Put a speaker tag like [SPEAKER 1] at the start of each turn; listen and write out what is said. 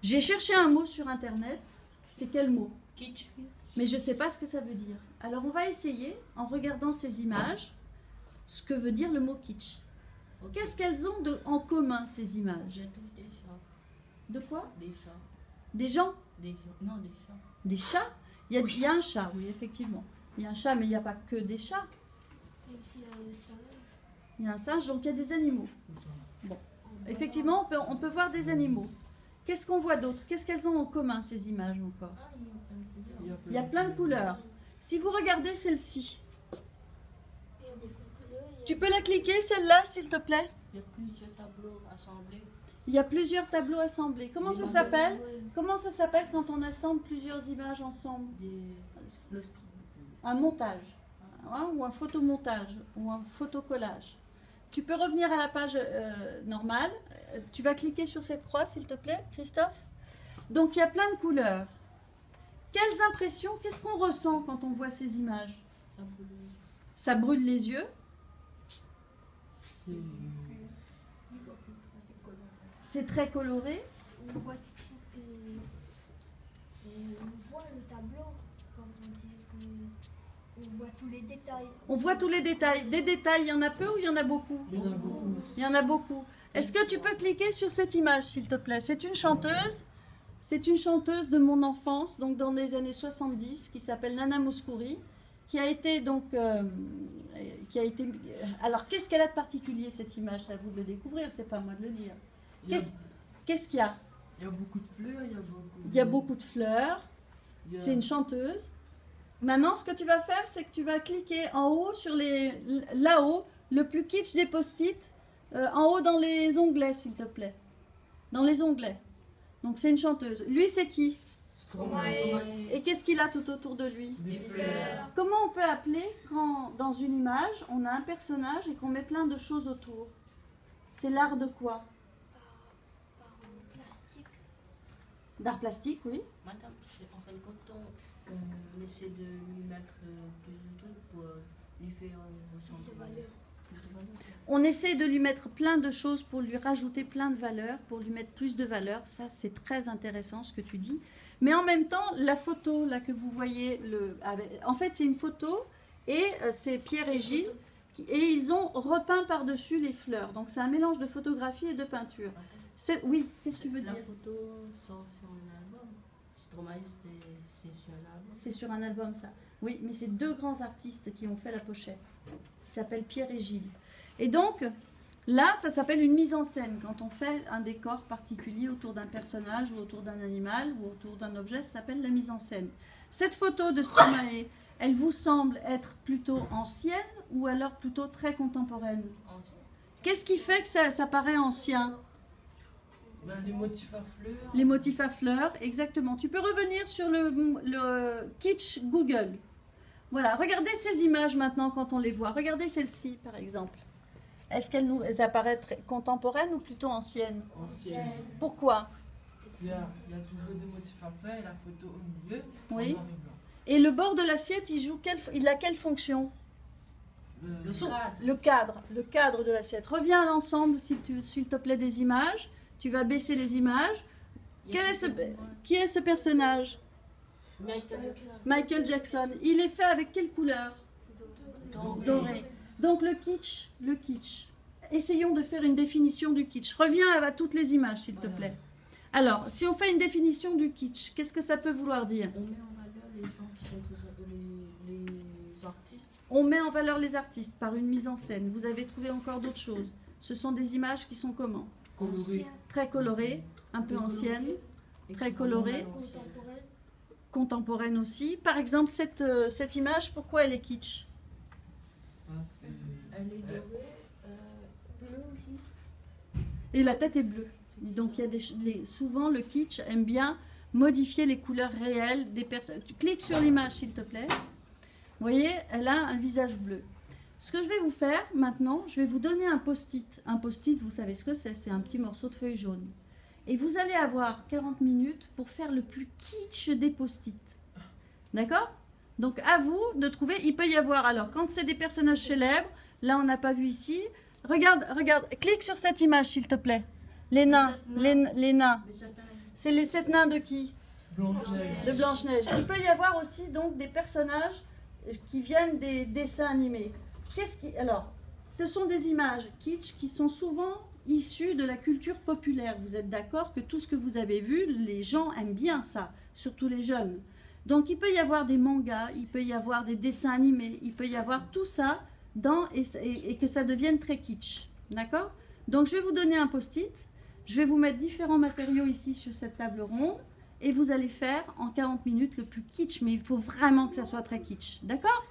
[SPEAKER 1] J'ai cherché un mot sur Internet. C'est quel mot?
[SPEAKER 2] Kitsch.
[SPEAKER 1] Mais je ne sais pas ce que ça veut dire. Alors on va essayer, en regardant ces images, ce que veut dire le mot kitsch.
[SPEAKER 2] Ok.
[SPEAKER 1] Qu'est-ce qu'elles ont en commun, ces images?
[SPEAKER 2] Je touche des chats.
[SPEAKER 1] De quoi?
[SPEAKER 2] Des chats.
[SPEAKER 1] Des gens?
[SPEAKER 2] Des chats. Non, des chats.
[SPEAKER 1] Des chats? Il y a un chat, oui, effectivement. Il y a un chat, mais il n'y a pas que des chats.
[SPEAKER 3] Il y a aussi un singe.
[SPEAKER 1] Il y a un singe, donc il y a des animaux. Bon, effectivement, on peut voir des animaux. Qu'est-ce qu'on voit d'autre? Qu'est-ce qu'elles ont en commun, ces images, encore?
[SPEAKER 2] Ah, il y a plein de couleurs.
[SPEAKER 1] Il y a plein de couleurs. Si vous regardez celle-ci,
[SPEAKER 3] Il y a des couleurs.
[SPEAKER 1] tu peux la cliquer, celle-là, s'il te plaît?
[SPEAKER 2] Il y a plusieurs tableaux assemblés.
[SPEAKER 1] Il y a plusieurs tableaux assemblés. Comment ça s'appelle? Comment ça s'appelle quand on assemble plusieurs images ensemble?
[SPEAKER 2] Le
[SPEAKER 1] Un montage, hein, ou un photomontage, ou un photocollage. Tu peux revenir à la page normale. Tu vas cliquer sur cette croix, s'il te plaît, Christophe. Donc, il y a plein de couleurs. Quelles impressions, qu'est-ce qu'on ressent quand on voit ces images? Ça brûle les yeux. C'est très coloré.
[SPEAKER 3] On voit tout de suite on voit le tableau. Quand on dit que on voit tous les détails.
[SPEAKER 1] On voit tous les détails. Des détails, il y en a peu ou il y en a beaucoup?
[SPEAKER 2] Il y en a beaucoup.
[SPEAKER 1] Il y en a beaucoup. Est-ce que tu peux cliquer sur cette image, s'il te plaît? C'est une chanteuse. C'est une chanteuse de mon enfance, donc dans les années 70, qui s'appelle Nana Mouskouri, qui a été donc... alors, qu'est-ce qu'elle a de particulier, cette image? C'est à vous de le découvrir, c'est pas à moi de le dire. Qu'est-ce qu'il y a?
[SPEAKER 4] Il y a beaucoup de fleurs,
[SPEAKER 1] Il y a beaucoup de fleurs. C'est une chanteuse. Maintenant, ce que tu vas faire, c'est que tu vas cliquer en haut sur là-haut, le plus kitsch des post-it, en haut dans les onglets, s'il te plaît. Dans les onglets. Donc, c'est une chanteuse. Lui, c'est qui? Et qu'est-ce qu'il a tout autour de lui?
[SPEAKER 2] Des fleurs.
[SPEAKER 1] Comment on peut appeler quand, dans une image, on a un personnage et qu'on met plein de choses autour? C'est l'art de quoi?
[SPEAKER 3] Par plastique.
[SPEAKER 1] D'art plastique, oui.
[SPEAKER 2] Madame, en fin de compte, on essaie de lui mettre plus de trucs pour lui faire ressentir plus de valeur.
[SPEAKER 1] On essaie de lui mettre plein de choses pour lui rajouter plein de valeur, pour lui mettre plus de valeur. Ça, c'est très intéressant ce que tu dis. Mais en même temps, la photo là que vous voyez, en fait, c'est une photo et c'est Pierre et Gilles. Et ils ont repeint par-dessus les fleurs. Donc, c'est un mélange de photographie et de peinture. Oui, qu'est-ce que tu veux dire?
[SPEAKER 2] La photo sort sur un album. Stromae, c'est sur un album.
[SPEAKER 1] C'est sur un album, ça. Oui, mais c'est deux grands artistes qui ont fait la pochette. Ils s'appellent Pierre et Gilles. Et donc, là, ça s'appelle une mise en scène. Quand on fait un décor particulier autour d'un personnage ou autour d'un animal ou autour d'un objet, ça s'appelle la mise en scène. Cette photo de Stromae, elle vous semble être plutôt ancienne ou alors plutôt très contemporaine? Qu'est-ce qui fait que ça paraît ancien?
[SPEAKER 4] Les motifs à fleurs.
[SPEAKER 1] Les motifs à fleurs, exactement. Tu peux revenir sur le kitsch Google. Voilà, regardez ces images maintenant quand on les voit. Regardez celle-ci, par exemple. Est-ce qu'elles nous apparaissent contemporaines ou plutôt anciennes?
[SPEAKER 4] Anciennes.
[SPEAKER 1] Pourquoi?
[SPEAKER 4] Il y a toujours des motifs à fleurs et la photo au milieu.
[SPEAKER 1] Oui.
[SPEAKER 4] En noir et blanc.
[SPEAKER 1] Et le bord de l'assiette, il a quelle fonction? Le cadre de l'assiette. Reviens à l'ensemble, s'il te plaît, des images. Tu vas baisser les images. Qui est ce personnage? Michael Jackson. Il est fait avec quelle couleur? Doré. Donc le kitsch. Essayons de faire une définition du kitsch. Reviens à toutes les images, s'il te plaît. Alors, si on fait une définition du kitsch, qu'est-ce que ça peut vouloir dire?
[SPEAKER 2] On met en valeur les gens qui sont les artistes.
[SPEAKER 1] On met en valeur les artistes par une mise en scène. Vous avez trouvé encore d'autres choses. Ce sont des images qui sont comment?
[SPEAKER 4] Coloré.
[SPEAKER 1] Très colorées, un peu anciennes, très colorées,
[SPEAKER 3] Contemporaine.
[SPEAKER 1] contemporaines aussi. Par exemple, cette image, pourquoi elle est kitsch?
[SPEAKER 2] Elle est dorée.
[SPEAKER 3] Bleu aussi.
[SPEAKER 1] Et la tête est bleue. Donc il y a souvent le kitsch aime bien modifier les couleurs réelles des personnes. Tu cliques sur l'image, s'il te plaît. Vous voyez, elle a un visage bleu. Ce que je vais vous faire maintenant, je vais vous donner un post-it. Un post-it, vous savez ce que c'est? C'est un petit morceau de feuille jaune. Et vous allez avoir 40 minutes pour faire le plus kitsch des post-it. D'accord? Donc à vous de trouver, il peut y avoir, alors quand c'est des personnages célèbres, là on n'a pas vu ici, regarde, clique sur cette image s'il te plaît. Les nains, les nains. C'est les 7 nains de qui?
[SPEAKER 4] Blanche-Neige.
[SPEAKER 1] De Blanche-Neige. Il peut y avoir aussi donc des personnages qui viennent des dessins animés. Alors, ce sont des images kitsch qui sont souvent issues de la culture populaire. Vous êtes d'accord que tout ce que vous avez vu, les gens aiment bien ça, surtout les jeunes. Donc il peut y avoir des mangas, il peut y avoir des dessins animés, il peut y avoir tout ça et que ça devienne très kitsch. D'accord? Donc je vais vous donner un post-it, je vais vous mettre différents matériaux ici sur cette table ronde et vous allez faire en 40 minutes le plus kitsch, mais il faut vraiment que ça soit très kitsch. D'accord?